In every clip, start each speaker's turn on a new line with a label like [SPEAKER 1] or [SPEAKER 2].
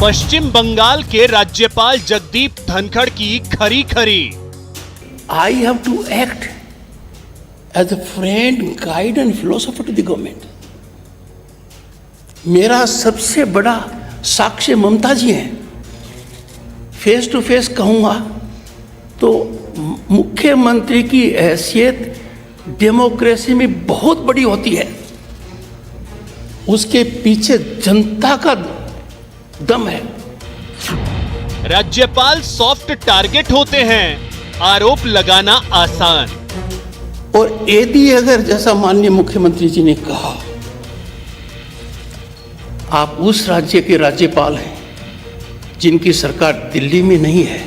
[SPEAKER 1] पश्चिम बंगाल के राज्यपाल जगदीप धनखड़ की खरी खरी।
[SPEAKER 2] I have to act as a friend, guide and philosopher to the government. मेरा सबसे बड़ा साक्ष्य ममता जी हैं। फेस टू फेस कहूँगा तो मुख्यमंत्री की हैसियत डेमोक्रेसी में बहुत बड़ी होती है, उसके पीछे जनता का दम है।
[SPEAKER 1] राज्यपाल सॉफ्ट टारगेट होते हैं, आरोप लगाना आसान।
[SPEAKER 2] और यदि अगर जैसा माननीय मुख्यमंत्री जी ने कहा आप उस राज्य के राज्यपाल हैं जिनकी सरकार दिल्ली में नहीं है,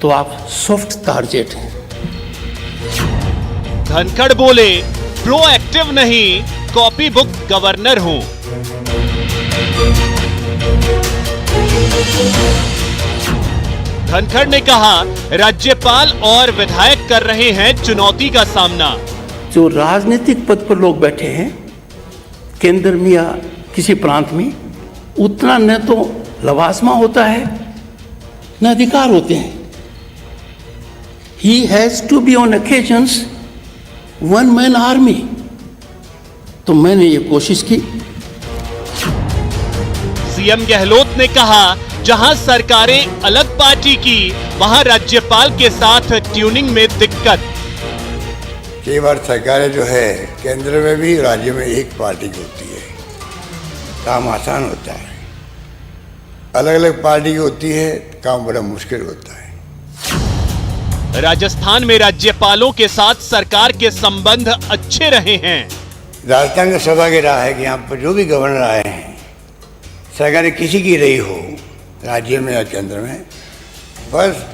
[SPEAKER 2] तो आप सॉफ्ट टारगेट हैं।
[SPEAKER 1] धनखड़ बोले प्रोएक्टिव नहीं, कॉपी बुक गवर्नर हूं। धनखड़ ने कहा राज्यपाल और विधायक कर रहे हैं चुनौती का सामना।
[SPEAKER 2] जो राजनीतिक पद पर लोग बैठे हैं केंद्र में या किसी प्रांत में, उतना न तो लवाजमा होता है न अधिकार होते हैं। He has to be on occasions one man army। तो मैंने ये कोशिश की।
[SPEAKER 1] सीएम गहलोत ने कहा जहां सरकारें अलग पार्टी की, वहां राज्यपाल के साथ ट्यूनिंग में दिक्कत।
[SPEAKER 3] कई बार सरकारें जो है केंद्र में भी राज्य में एक पार्टी की होती है, काम आसान होता है। अलग अलग पार्टी की होती है, काम बड़ा मुश्किल होता है।
[SPEAKER 1] राजस्थान में राज्यपालों के साथ सरकार के संबंध अच्छे रहे हैं।
[SPEAKER 3] राजस्थान का सभा की राय है कि यहाँ पर जो भी गवर्नर आए हैं, सरकारें किसी की रही हो राज्य में या केंद्र में, बस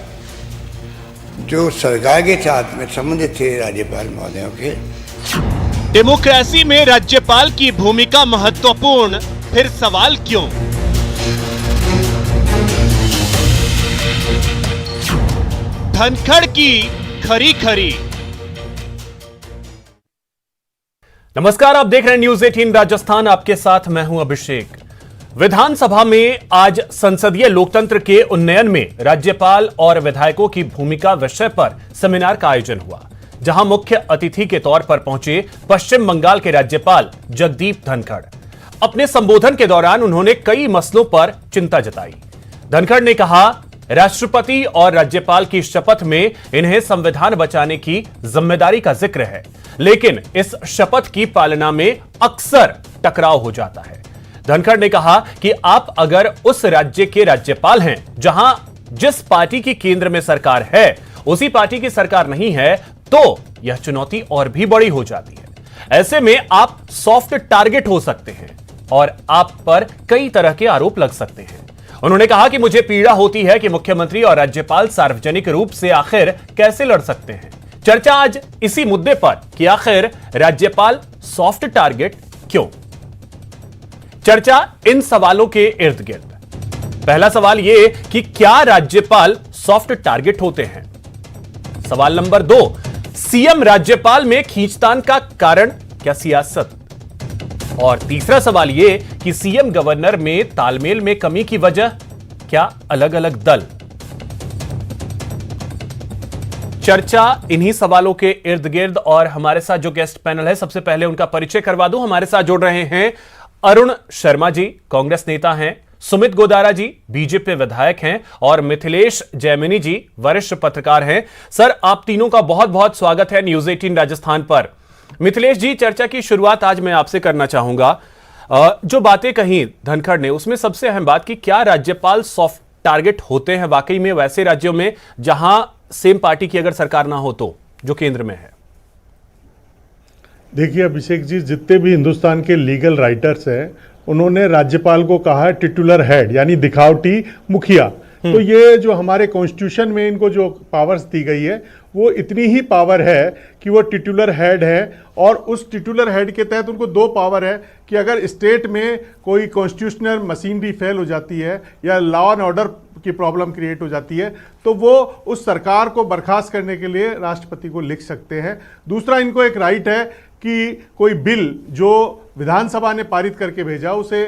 [SPEAKER 3] जो सरकार के साथ में संबंधित थे राज्यपाल महोदयों के।
[SPEAKER 1] डेमोक्रेसी में राज्यपाल की भूमिका महत्वपूर्ण, फिर सवाल क्यों? धनखड़ की खरी खरी। नमस्कार, आप देख रहे हैं न्यूज 18 राजस्थान, आपके साथ मैं हूं अभिषेक। विधानसभा में आज संसदीय लोकतंत्र के उन्नयन में राज्यपाल और विधायकों की भूमिका विषय पर सेमिनार का आयोजन हुआ, जहां मुख्य अतिथि के तौर पर पहुंचे पश्चिम बंगाल के राज्यपाल जगदीप धनखड़। अपने संबोधन के दौरान उन्होंने कई मसलों पर चिंता जताई। धनखड़ ने कहा राष्ट्रपति और राज्यपाल की शपथ में इन्हें संविधान बचाने की जिम्मेदारी का जिक्र है, लेकिन इस शपथ की पालना में अक्सर टकराव हो जाता है। धनखड़ ने कहा कि आप अगर उस राज्य के राज्यपाल हैं जहां जिस पार्टी की केंद्र में सरकार है उसी पार्टी की सरकार नहीं है, तो यह चुनौती और भी बड़ी हो जाती है। ऐसे में आप सॉफ्ट टारगेट हो सकते हैं और आप पर कई तरह के आरोप लग सकते हैं। उन्होंने कहा कि मुझे पीड़ा होती है कि मुख्यमंत्री और राज्यपाल सार्वजनिक रूप से आखिर कैसे लड़ सकते हैं। चर्चा आज इसी मुद्दे पर कि आखिर राज्यपाल सॉफ्ट टारगेट क्यों। चर्चा इन सवालों के इर्द गिर्द। पहला सवाल यह कि क्या राज्यपाल सॉफ्ट टारगेट होते हैं। सवाल नंबर 2, सीएम राज्यपाल में खींचतान का कारण क्या सियासत। और तीसरा सवाल यह कि सीएम गवर्नर में तालमेल में कमी की वजह क्या अलग अलग दल। चर्चा इन्हीं सवालों के इर्द गिर्द और हमारे साथ जो गेस्ट पैनल है, सबसे पहले उनका परिचय करवा दूं। हमारे साथ जुड़ रहे हैं अरुण शर्मा जी, कांग्रेस नेता हैं, सुमित गोदारा जी बीजेपी विधायक हैं और मिथिलेश जैमिनी जी वरिष्ठ पत्रकार हैं। सर, आप तीनों का बहुत बहुत स्वागत है न्यूज 18 राजस्थान पर। मिथिलेश जी, चर्चा की शुरुआत आज मैं आपसे करना चाहूंगा। जो बातें कही धनखड़ ने, उसमें सबसे अहम बात कि क्या राज्यपाल सॉफ्ट टारगेट होते हैं वाकई में वैसे राज्यों में जहां सेम पार्टी की अगर सरकार ना हो तो, जो केंद्र में है।
[SPEAKER 4] देखिए अभिषेक जी, जितने भी हिंदुस्तान के लीगल राइटर्स हैं उन्होंने राज्यपाल को कहा है टिटुलर हेड, यानी दिखावटी मुखिया। तो ये जो हमारे कॉन्स्टिट्यूशन में इनको जो पावर्स दी गई है वो इतनी ही पावर है कि वो टिटुलर हेड है, और उस टिटुलर हेड के तहत उनको 2 पावर है कि अगर स्टेट में कोई कॉन्स्टिट्यूशनल मशीनरी फेल हो जाती है या लॉ एंड ऑर्डर की प्रॉब्लम क्रिएट हो जाती है तो वो उस सरकार को बर्खास्त करने के लिए राष्ट्रपति को लिख सकते हैं। दूसरा, इनको एक राइट है कि कोई बिल जो विधानसभा ने पारित करके भेजा उसे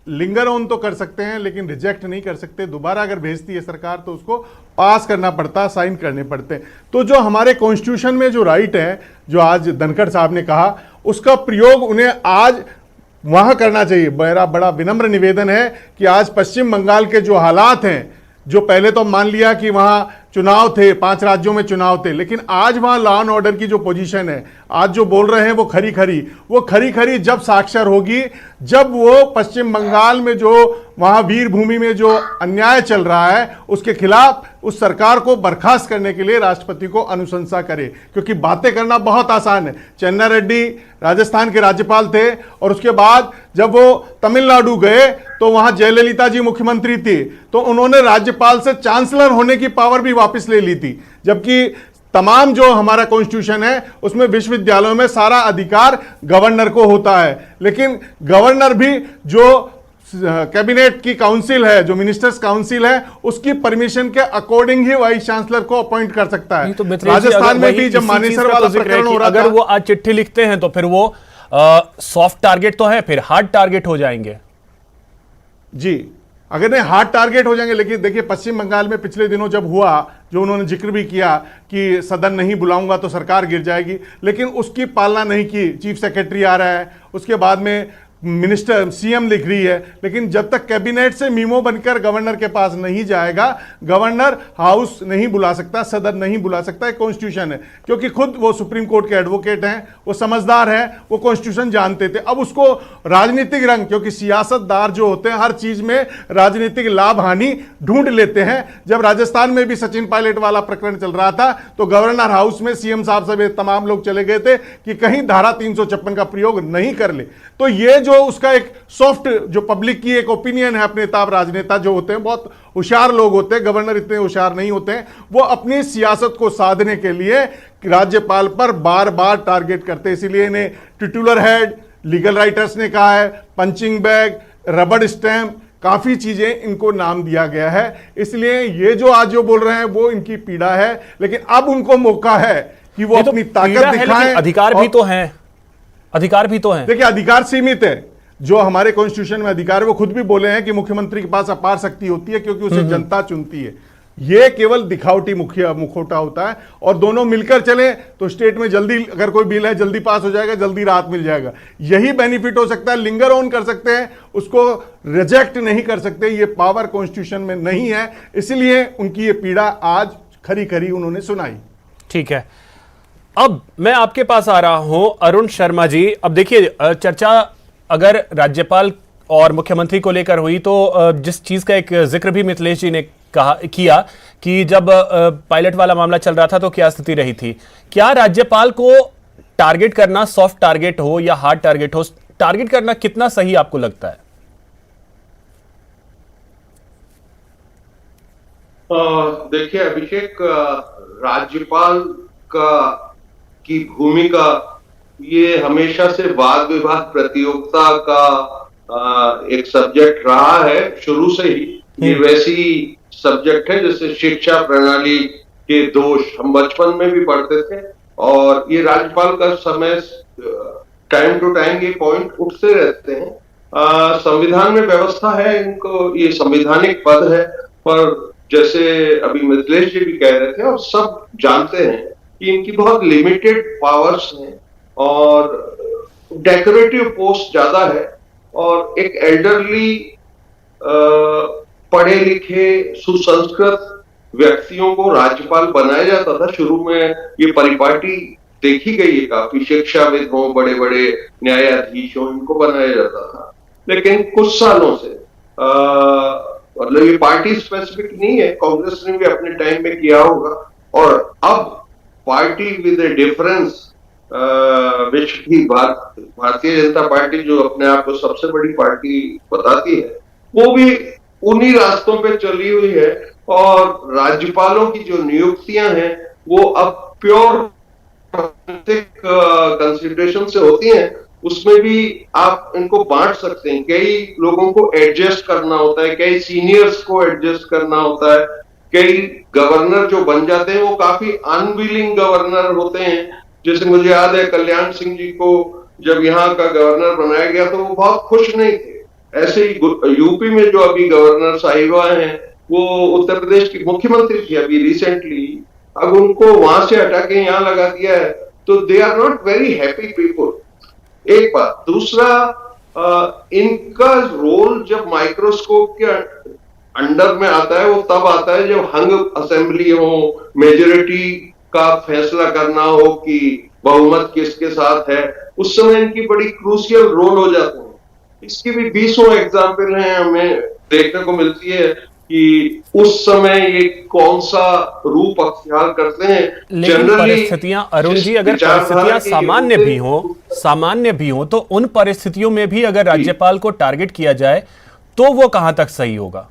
[SPEAKER 4] लिंगर ऑन तो कर सकते हैं लेकिन रिजेक्ट नहीं कर सकते। दोबारा अगर भेजती है सरकार तो उसको पास करना पड़ता, साइन करने पड़ते हैं। तो जो हमारे कॉन्स्टिट्यूशन में जो राइट है, जो आज धनखड़ साहब ने कहा, उसका प्रयोग उन्हें आज वहां करना चाहिए। मेरा बड़ा विनम्र निवेदन है कि आज पश्चिम बंगाल के जो हालात हैं, जो पहले तो मान लिया कि वहां चुनाव थे, 5 राज्यों में चुनाव थे, लेकिन आज वहां लॉ एंड ऑर्डर की जो पोजीशन है, आज जो बोल रहे हैं वो खरी खरी जब साक्षर होगी, जब वो पश्चिम बंगाल में जो वहां वीर भूमि में जो अन्याय चल रहा है उसके खिलाफ उस सरकार को बर्खास्त करने के लिए राष्ट्रपति को अनुशंसा करे। क्योंकि बातें करना बहुत आसान है। चन्ना रेड्डी राजस्थान के राज्यपाल थे और उसके बाद जब वो तमिलनाडु गए तो वहां जयललिता जी मुख्यमंत्री थी, तो उन्होंने राज्यपाल से चांसलर होने की पावर भी वापस ले ली थी। जबकि तमाम जो हमारा कॉन्स्टिट्यूशन है उसमें विश्वविद्यालयों में सारा अधिकार गवर्नर को होता है, लेकिन गवर्नर भी जो कैबिनेट की काउंसिल है, जो मिनिस्टर्स काउंसिल है, उसकी परमिशन के अकॉर्डिंग ही वाइस चांसलर को अपॉइंट कर सकता है।
[SPEAKER 1] तो
[SPEAKER 4] राजस्थान में भी जब मानेसर वाला प्रकरण हो रहा था,
[SPEAKER 1] अगर वो आज चिट्ठी लिखते हैं तो फिर वो सॉफ्ट टारगेट तो है, फिर हार्ड टारगेट हो जाएंगे।
[SPEAKER 4] जी, अगर नहीं हार्ड टारगेट हो जाएंगे। लेकिन देखिए पश्चिम बंगाल में पिछले दिनों जब हुआ, जो उन्होंने जिक्र भी किया कि सदन नहीं बुलाऊंगा तो सरकार गिर जाएगी, लेकिन उसकी पालना नहीं की। चीफ सेक्रेटरी आ रहा है, उसके बाद में मिनिस्टर सीएम लिख रही है, लेकिन जब तक कैबिनेट से मीमो बनकर गवर्नर के पास नहीं जाएगा, गवर्नर हाउस नहीं बुला सकता, सदन नहीं बुला सकता। एक कॉन्स्टिट्यूशन है, क्योंकि खुद वो सुप्रीम कोर्ट के एडवोकेट हैं, वो समझदार हैं, वो कॉन्स्टिट्यूशन जानते थे। अब उसको राजनीतिक रंग, क्योंकि सियासतदार जो होते हैं हर चीज में राजनीतिक लाभ हानि ढूंढ लेते हैं। जब राजस्थान में भी सचिन पायलट वाला प्रकरण चल रहा था तो गवर्नर हाउस में सीएम साहब सभी तमाम लोग चले गए थे कि कहीं धारा 356 का प्रयोग नहीं कर ले। तो ये जो उसका एक सॉफ्ट, जो पब्लिक की एक ओपिनियन है, अपने ताब राजनेता जो होते हैं बहुत होशियार लोग होते हैं, गवर्नर इतने होशियार नहीं होते हैं, वो अपनी सियासत को साधने के लिए राज्यपाल पर बार बार टारगेट करते हैं। इसीलिए इन्हें टिटुलर हेड, लीगल राइटर्स ने कहा है, पंचिंग बैग, रबड़ स्टैम्प, काफी चीजें इनको नाम दिया गया है। इसलिए ये जो आज जो बोल रहे हैं वो इनकी पीड़ा है, लेकिन अब उनको मौका है कि वो अपनी ताकत दिखाएं।
[SPEAKER 1] अधिकार भी तो हैं, अधिकार भी तो हैं।
[SPEAKER 4] देखिए अधिकार सीमित है। जो हमारे कॉन्स्टिट्यूशन में अधिकार है, वो खुद भी बोले हैं कि मुख्यमंत्री के पास अपार शक्ति होती है क्योंकि उसे जनता चुनती है। ये केवल दिखावटी मुखौटा होता है, और दोनों मिलकर चले तो स्टेट में जल्दी, अगर कोई बिल है जल्दी पास हो जाएगा, जल्दी राहत मिल जाएगा। यही बेनिफिट हो सकता है। लिंगर ऑन कर सकते हैं, उसको रिजेक्ट नहीं कर सकते। ये पावर कॉन्स्टिट्यूशन में नहीं है, इसलिए उनकी ये पीड़ा आज खरी खरी उन्होंने सुनाई।
[SPEAKER 1] ठीक है, अब मैं आपके पास आ रहा हूं अरुण शर्मा जी। अब देखिए चर्चा अगर राज्यपाल और मुख्यमंत्री को लेकर हुई तो जिस चीज का एक जिक्र भी मिथिलेश जी ने किया कि जब पायलट वाला मामला चल रहा था तो क्या स्थिति रही थी। क्या राज्यपाल को टारगेट करना, सॉफ्ट टारगेट हो या हार्ड टारगेट हो, टारगेट करना कितना सही आपको लगता है?
[SPEAKER 5] देखिए अभिषेक, राज्यपाल की भूमिका ये हमेशा से वाद विवाद प्रतियोगिता का एक सब्जेक्ट रहा है शुरू से ही। ये वैसी सब्जेक्ट है जैसे शिक्षा प्रणाली के दोष हम बचपन में भी पढ़ते थे, और ये राज्यपाल का समय टाइम टू टाइम ये पॉइंट उठते रहते हैं। संविधान में व्यवस्था है, इनको ये संवैधानिक पद है, पर जैसे अभी मिथिलेश जी भी कह रहे थे और सब जानते हैं कि इनकी बहुत लिमिटेड पावर्स हैं और डेकोरेटिव पोस्ट ज्यादा है। और एक एल्डरली पढ़े लिखे सुसंस्कृत व्यक्तियों को राज्यपाल बनाया जाता था। शुरू में ये परिपाटी देखी गई है, काफी शिक्षाविद हो, बड़े बड़े न्यायाधीश हो, इनको बनाया जाता था। लेकिन कुछ सालों से मतलब ये पार्टी स्पेसिफिक नहीं है, कांग्रेस ने भी अपने टाइम में किया होगा, और अब पार्टी विद ए डिफरेंस विश्व की भारतीय जनता पार्टी जो अपने आप को सबसे बड़ी पार्टी बताती है, वो भी उन्हीं रास्तों पे चली हुई है। और राज्यपालों की जो नियुक्तियां हैं वो अब प्योर कंसिडरेशन से होती हैं। उसमें भी आप इनको बांट सकते हैं, कई लोगों को एडजस्ट करना होता है, कई सीनियर्स को एडजस्ट करना होता है। कई गवर्नर जो बन जाते हैं वो काफी अनविलिंग गवर्नर होते हैं। जैसे मुझे याद है कल्याण सिंह जी को जब यहाँ का गवर्नर बनाया गया तो वो बहुत खुश नहीं थे, ऐसे ही यूपी में जो अभी गवर्नर साहिबा हैं, वो उत्तर प्रदेश की मुख्यमंत्री थी अभी रिसेंटली, अब उनको वहां से हटा के यहाँ लगा दिया है, तो they are not very happy people. एक बात। दूसरा, इनका रोल जब माइक्रोस्कोप के अंडर में आता है वो तब आता है जब हंग असेंबली हो, मेजोरिटी का फैसला करना हो कि बहुमत किसके साथ है, उस समय इनकी बड़ी क्रूशियल रोल हो जाते हैं। इसकी भी 20 एग्जाम्पल हैं हमें देखने को मिलती है कि उस समय ये कौन सा रूप अख्तियार करते हैं।
[SPEAKER 1] लेकिन परिस्थितियां, अरुण जी, अगर परिस्थितियां सामान्य भी हो तो उन परिस्थितियों में भी अगर राज्यपाल को टारगेट किया जाए तो वो कहां तक सही होगा?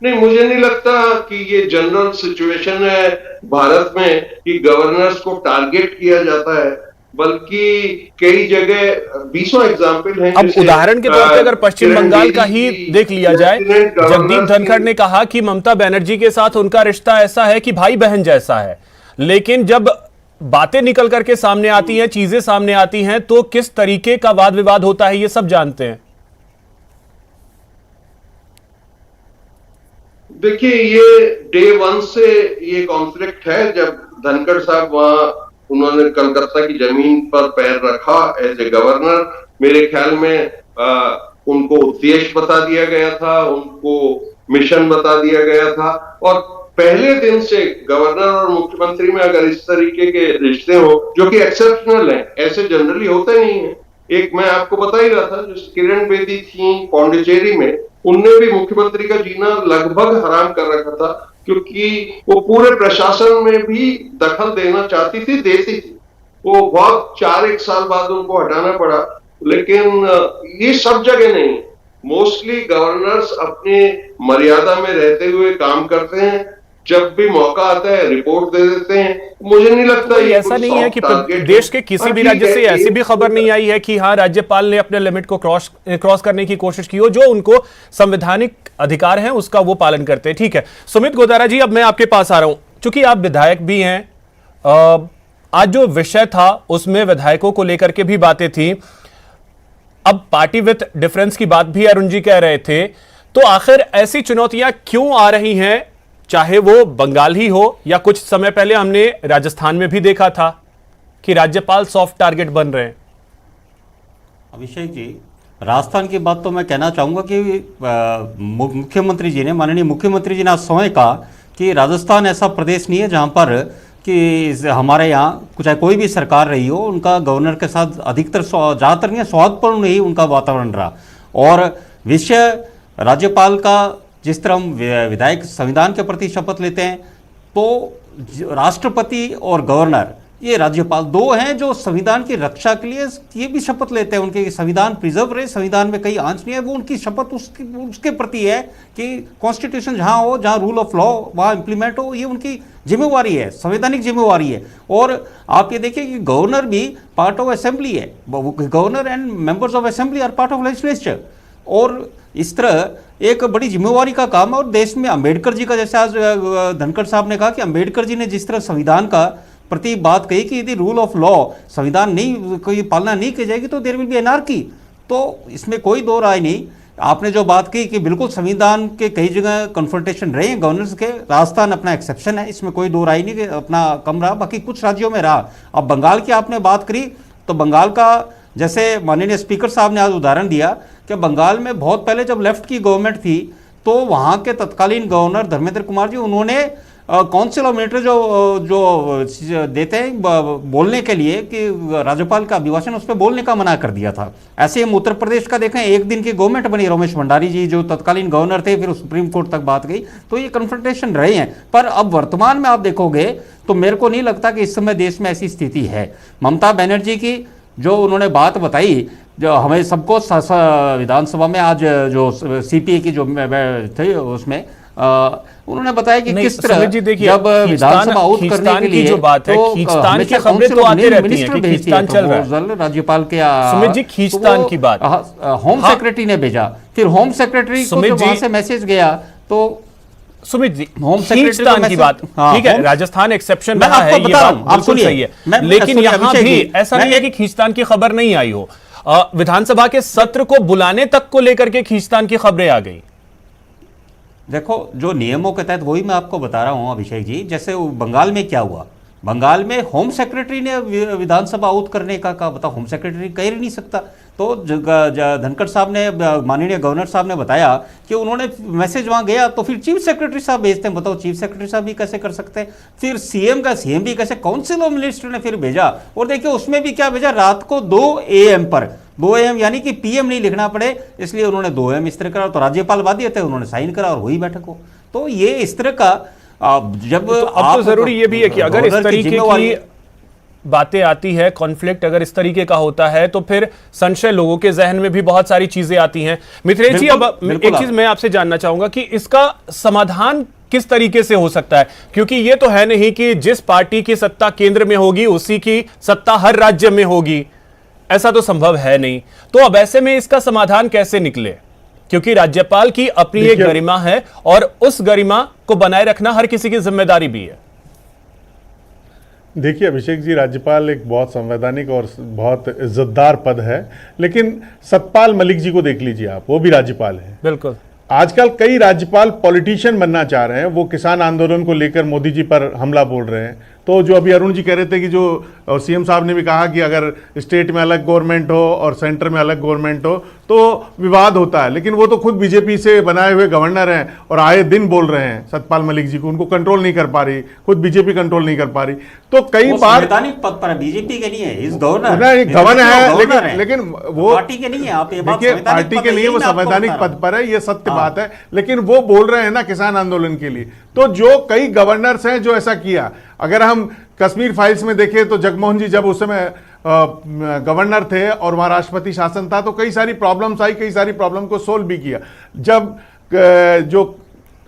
[SPEAKER 5] नहीं, मुझे नहीं लगता कि ये जनरल सिचुएशन है भारत में कि गवर्नर्स को टारगेट किया जाता है, बल्कि कई जगह 20 एग्जाम्पल हैं।
[SPEAKER 1] अब उदाहरण के तौर पे अगर पश्चिम बंगाल का ही देख लिया जाए, जगदीप धनखड़ ने कहा कि ममता बनर्जी के साथ उनका रिश्ता ऐसा है कि भाई बहन जैसा है, लेकिन जब बातें निकल करके सामने आती हैं, चीजें सामने आती हैं, तो किस तरीके का वाद विवाद होता है ये सब जानते हैं।
[SPEAKER 5] देखिए, ये डे 1 से ये कॉन्फ्लिक्ट है। जब धनखड़ साहब वहां उन्होंने कलकत्ता की जमीन पर पैर रखा एज ए गवर्नर, मेरे ख्याल में उनको उद्देश्य बता दिया गया था, उनको मिशन बता दिया गया था, और पहले दिन से गवर्नर और मुख्यमंत्री में अगर इस तरीके के रिश्ते हो जो कि एक्सेप्शनल हैं, ऐसे जनरली होते नहीं है। एक मैं आपको बता ही रहा था, जो किरण बेदी थी पौंडीचेरी में, उनने भी मुख्यमंत्री का जीना लगभग हराम कर रखा था, क्योंकि वो पूरे प्रशासन में भी दखल देना चाहती थी, देती थी। वो बहुत 4-1 साल बाद उनको हटाना पड़ा, लेकिन ये सब जगह नहीं। मोस्टली गवर्नर्स अपने मर्यादा में रहते हुए काम करते हैं, जब भी मौका आता है रिपोर्ट दे देते हैं। मुझे नहीं लगता ये
[SPEAKER 1] ऐसा नहीं है कि देश के किसी भी राज्य से ऐसी भी खबर नहीं आई है कि हाँ राज्यपाल ने अपने लिमिट को क्रॉस करने की कोशिश की हो। जो उनको संवैधानिक अधिकार है उसका वो पालन करते हैं। ठीक है सुमित गोदारा जी, अब मैं आपके पास आ रहा हूं, चूंकि आप विधायक भी हैं। आज जो विषय था उसमें विधायकों को लेकर के भी बातें थी, अब पार्टी विथ डिफरेंस की बात भी अरुण जी कह रहे थे। तो आखिर ऐसी चुनौतियां क्यों आ रही हैं, चाहे वो बंगाल ही हो या कुछ समय पहले हमने राजस्थान में भी देखा था कि राज्यपाल सॉफ्ट टारगेट बन रहे हैं।
[SPEAKER 6] अभिषेक जी, राजस्थान की बात तो मैं कहना चाहूँगा कि मुख्यमंत्री जी ने, माननीय मुख्यमंत्री जी ने आज समय कहा कि राजस्थान ऐसा प्रदेश नहीं है जहाँ पर कि हमारे यहाँ चाहे कोई भी सरकार रही हो, उनका गवर्नर के साथ अधिकतर ज़्यादातर नहीं सौहार्दपूर्ण ही उनका वातावरण रहा। और विषय राज्यपाल का, जिस तरह हम विधायक संविधान के प्रति शपथ लेते हैं, तो राष्ट्रपति और गवर्नर ये राज्यपाल दो हैं जो संविधान की रक्षा के लिए ये भी शपथ लेते हैं, उनके संविधान प्रिजर्व रहे, संविधान में कहीं आंच नहीं है। वो उनकी शपथ उसके प्रति है कि कॉन्स्टिट्यूशन जहाँ हो, जहाँ रूल ऑफ लॉ वहाँ इंप्लीमेंट हो, ये उनकी जिम्मेवारी है, संवैधानिक जिम्मेवारी है। और आप ये देखिए कि गवर्नर भी पार्ट ऑफ असेंबली है, governor and members of assembly are part of legislature. और इस तरह एक बड़ी जिम्मेवारी का काम है। और देश में अंबेडकर जी का, जैसे आज धनखड़ साहब ने कहा कि अंबेडकर जी ने जिस तरह संविधान का प्रति बात कही कि यदि रूल ऑफ लॉ, संविधान नहीं कोई पालना नहीं की जाएगी तो देयर विल बी एनार्की, तो इसमें कोई दो राय नहीं। आपने जो बात की कि बिल्कुल संविधान के कई जगह कन्फ्रंटेशन रहे हैं गवर्नर्स के, राजस्थान अपना एक्सेप्शन है, इसमें कोई दो राय नहीं कि अपना कम रहा, बाकी कुछ राज्यों में रहा। अब बंगाल की आपने बात करी, तो बंगाल का जैसे माननीय स्पीकर साहब ने आज उदाहरण दिया कि बंगाल में बहुत पहले जब लेफ्ट की गवर्नमेंट थी तो वहाँ के तत्कालीन गवर्नर धर्मेंद्र कुमार जी, उन्होंने काउंसिल ऑफ मिनिस्टर जो देते हैं बोलने के लिए कि राज्यपाल का अभिभाषण, उस पर बोलने का मना कर दिया था। ऐसे हम उत्तर प्रदेश का देखें, एक दिन की गवर्नमेंट बनी, रमेश भंडारी जी जो तत्कालीन गवर्नर थे, फिर सुप्रीम कोर्ट तक बात गई, तो ये कन्फ्रंटेशन रहे हैं। पर अब वर्तमान में आप देखोगे तो मेरे को नहीं लगता कि इस समय देश में ऐसी स्थिति है। ममता बनर्जी की जो उन्होंने बात बताई, जो हमें सबको विधानसभा में आज जो सीपीए की जो थे उसमें उन्होंने बताया कि किस तरह जब विधानसभा आउट करने के लिए
[SPEAKER 1] जो बात है, खींचतान की खबरें तो आती रहती हैं कि खींचतान चल रहा है।
[SPEAKER 6] राज्यपाल के
[SPEAKER 1] सुमित जी, खींचतान की बात
[SPEAKER 6] होम सेक्रेटरी ने भेजा, फिर होम सेक्रेटरी को जब वहां से मैसेज गया तो
[SPEAKER 1] सुमित जी,
[SPEAKER 6] होम
[SPEAKER 1] खींचतान की बात, ठीक है, राजस्थान एक्सेप्शन रहा है, ये बात बिल्कुल सही है, लेकिन यहाँ भी ऐसा नहीं है कि खींचतान की खबर नहीं आई हो। विधानसभा के सत्र को बुलाने तक को लेकर के खींचतान की खबरें आ गई।
[SPEAKER 6] देखो, जो नियमों के तहत वही मैं आपको बता रहा हूं अभिषेक जी। जैसे वो बंगाल में क्या हुआ, बंगाल में होम सेक्रेटरी ने विधानसभा आउट करने का कहा। बताओ, होम सेक्रेटरी कह ही नहीं सकता। तो धनखड़ साहब ने, माननीय गवर्नर साहब ने बताया कि उन्होंने मैसेज वहां गया तो फिर चीफ सेक्रेटरी साहब भेजते हैं। बताओ, चीफ सेक्रेटरी साहब भी कैसे कर सकते हैं? फिर सीएम भी कैसे, काउंसिल ऑफ मिनिस्टर ने फिर भेजा। और देखिए उसमें भी क्या भेजा, रात को 2 AM पर, 2 AM यानी कि PM नहीं लिखना पड़े, इसलिए उन्होंने 2 AM इस तरह करा। तो राज्यपाल बाध्य थे, उन्होंने साइन करा और हुई बैठक हो। तो ये इस तरह का जब
[SPEAKER 1] तो अब तो जरूरी ये भी है कि अगर इस तरीके की बातें आती है, कॉन्फ्लिक्ट अगर इस तरीके का होता है, तो फिर संशय लोगों के जहन में भी बहुत सारी चीजें आती हैं। मिथिलेश जी, अब एक चीज मैं आपसे जानना चाहूंगा कि इसका समाधान किस तरीके से हो सकता है, क्योंकि ये तो है नहीं कि जिस पार्टी की सत्ता केंद्र में होगी उसी की सत्ता हर राज्य में होगी, ऐसा तो संभव है नहीं। तो अब ऐसे में इसका समाधान कैसे निकले, क्योंकि राज्यपाल की अपनी एक गरिमा है और उस गरिमा को बनाए रखना हर किसी की जिम्मेदारी भी है।
[SPEAKER 4] देखिए अभिषेक जी, राज्यपाल एक बहुत संवैधानिक और बहुत इज्जतदार पद है, लेकिन सतपाल मलिक जी को देख लीजिए आप, वो भी राज्यपाल हैं।
[SPEAKER 1] बिल्कुल।
[SPEAKER 4] आजकल कई राज्यपाल पॉलिटिशियन बनना चाह रहे हैं, वो किसान आंदोलन को लेकर मोदी जी पर हमला बोल रहे हैं। तो जो अभी अरुण जी कह रहे थे कि जो, और सीएम साहब ने भी कहा कि अगर स्टेट में अलग गवर्नमेंट हो और सेंटर में अलग गवर्नमेंट हो तो विवाद होता है, लेकिन वो तो खुद बीजेपी से बनाए हुए गवर्नर हैं और आए दिन बोल रहे हैं सतपाल मलिक जी को, उनको कंट्रोल नहीं कर पा रही, खुद बीजेपी कंट्रोल नहीं कर पा रही। तो कई बार
[SPEAKER 6] संवैधानिक पद पर बीजेपी के नहीं है, इस गवर्नर
[SPEAKER 4] है, लेकिन वो
[SPEAKER 6] पार्टी के नहीं है। आप ये बात,
[SPEAKER 4] देखिए पार्टी के लिए वो संवैधानिक पद पर है, ये सत्य बात है, लेकिन वो बोल रहे हैं ना किसान आंदोलन के लिए। तो जो कई गवर्नर्स हैं जो ऐसा किया, अगर हम कश्मीर फाइल्स में देखें तो जगमोहन जी जब उस समय गवर्नर थे और वहां राष्ट्रपति शासन था, तो कई सारी प्रॉब्लम्स आई, कई सारी प्रॉब्लम को सोल्व भी किया। जब जो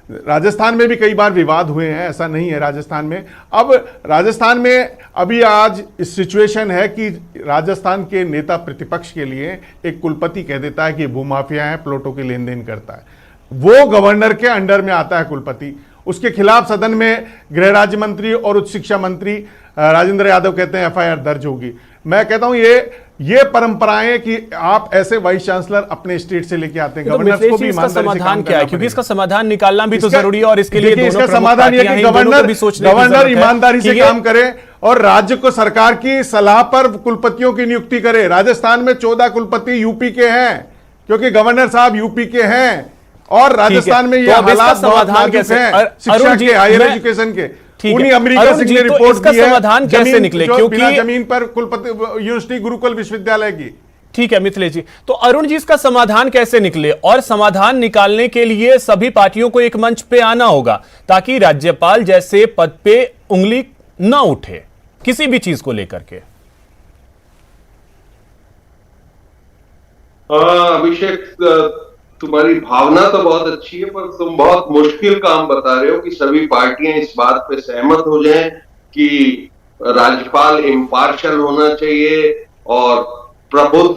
[SPEAKER 4] राजस्थान में भी कई बार विवाद हुए हैं, ऐसा नहीं है राजस्थान में। अब राजस्थान में अभी आज इस सिचुएशन है कि राजस्थान के नेता प्रतिपक्ष के लिए एक कुलपति कह देता है कि भूमाफिया है, प्लॉटों की लेन देन करता है, वो गवर्नर के अंडर में आता है कुलपति। उसके खिलाफ सदन में गृह राज्य मंत्री और उच्च शिक्षा मंत्री राजेंद्र यादव कहते हैं FIR दर्ज होगी। मैं कहता हूं ये परंपराएं कि आप ऐसे वाइस चांसलर अपने स्टेट से लेके आते हैं, गवर्नर को भी
[SPEAKER 1] समाधान क्या है, क्योंकि इसका समाधान निकालना भी तो जरूरी है और इसके लिए
[SPEAKER 4] इसका समाधान यह कि गवर्नर ईमानदारी से काम करे और राज्य को सरकार की सलाह पर कुलपतियों की नियुक्ति करे। राजस्थान में 14 कुलपति यूपी के हैं, क्योंकि गवर्नर साहब यूपी के हैं, और राजस्थान में ये हालात समाधान कैसे हैं शिक्षा के, हायर एजुकेशन के। उन्हीं अमेरिका सिंह ने रिपोर्ट दी है,
[SPEAKER 1] समाधान कैसे निकले, क्योंकि
[SPEAKER 4] जमीन पर कुलपति यूनिवर्सिटी गुरुकुल विश्वविद्यालय की।
[SPEAKER 1] ठीक है मिथिलेश जी, तो अरुण जी इसका समाधान कैसे निकले, और समाधान निकालने के लिए सभी पार्टियों को एक मंच पे आना होगा ताकि राज्यपाल जैसे पद पे उंगली न उठे किसी भी चीज को लेकर के।
[SPEAKER 5] अभिषेक, तुम्हारी भावना तो बहुत अच्छी है, पर तुम बहुत मुश्किल काम बता रहे हो कि सभी पार्टियां इस बात पे सहमत हो जाएं कि राज्यपाल इम्पार्शियल होना चाहिए और प्रबुद्ध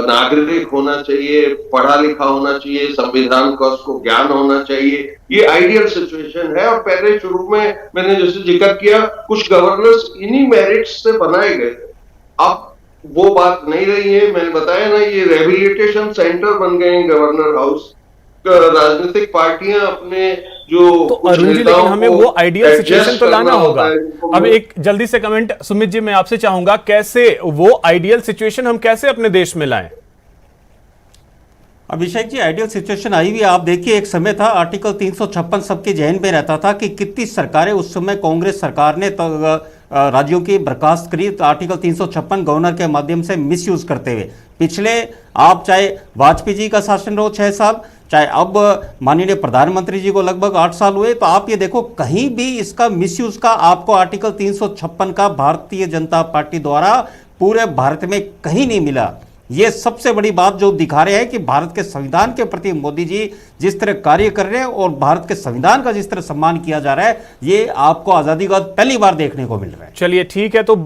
[SPEAKER 5] नागरिक होना चाहिए, पढ़ा लिखा होना चाहिए, संविधान का उसको ज्ञान होना चाहिए। ये आइडियल सिचुएशन है। और पहले शुरू में मैंने जैसे जिक्र किया, कुछ गवर्नर्स इन्हीं मेरिट्स से बनाए गए थे। अब वो बात नहीं रही है। मैंने बताया ना, ये रिहेबिलिटेशन सेंटर बन गए हैं गवर्नर हाउस। राजनीतिक पार्टियां अपने जो
[SPEAKER 1] तो अरुण जी, लेकिन हमें वो आइडियल सिचुएशन तो लाना होगा। अब एक जल्दी से कमेंट सुमित जी मैं आपसे चाहूंगा, कैसे वो आइडियल सिचुएशन हम कैसे अपने देश में लाएं?
[SPEAKER 6] अभिषेक जी, आइडियल सिचुएशन आई भी, आप देखिए एक समय था आर्टिकल 356 सबके जहन में रहता था कि कितनी सरकारें उस समय कांग्रेस सरकार ने राज्यों की बर्खास्त करी आर्टिकल 356 गवर्नर के माध्यम से मिसयूज करते हुए। पिछले आप चाहे वाजपेयी जी का शासन रहो 6 साल, चाहे अब माननीय प्रधानमंत्री जी को लगभग 8 साल हुए, तो आप ये देखो कहीं भी इसका मिसयूज का आपको आर्टिकल 356 का भारतीय जनता पार्टी द्वारा पूरे भारत में कहीं नहीं मिला। ये सबसे बड़ी बात जो दिखा रहे हैं कि भारत के संविधान के प्रति मोदी जी जिस तरह कार्य कर रहे हैं और भारत के संविधान का जिस तरह सम्मान किया जा रहा है, ये आपको आजादी के बाद पहली बार देखने को मिल रहा है।
[SPEAKER 1] चलिए ठीक है, तो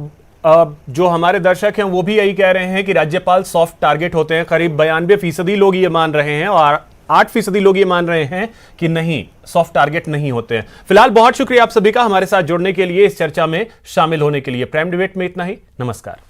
[SPEAKER 1] जो हमारे दर्शक हैं वो भी यही कह रहे हैं कि राज्यपाल सॉफ्ट टारगेट होते हैं। करीब 92% लोग ये मान रहे हैं और 8% लोग ये मान रहे हैं कि नहीं, सॉफ्ट टारगेट नहीं होते हैं। फिलहाल बहुत शुक्रिया आप सभी का हमारे साथ जुड़ने के लिए, इस चर्चा में शामिल होने के लिए। प्राइम डिबेट में इतना ही। नमस्कार।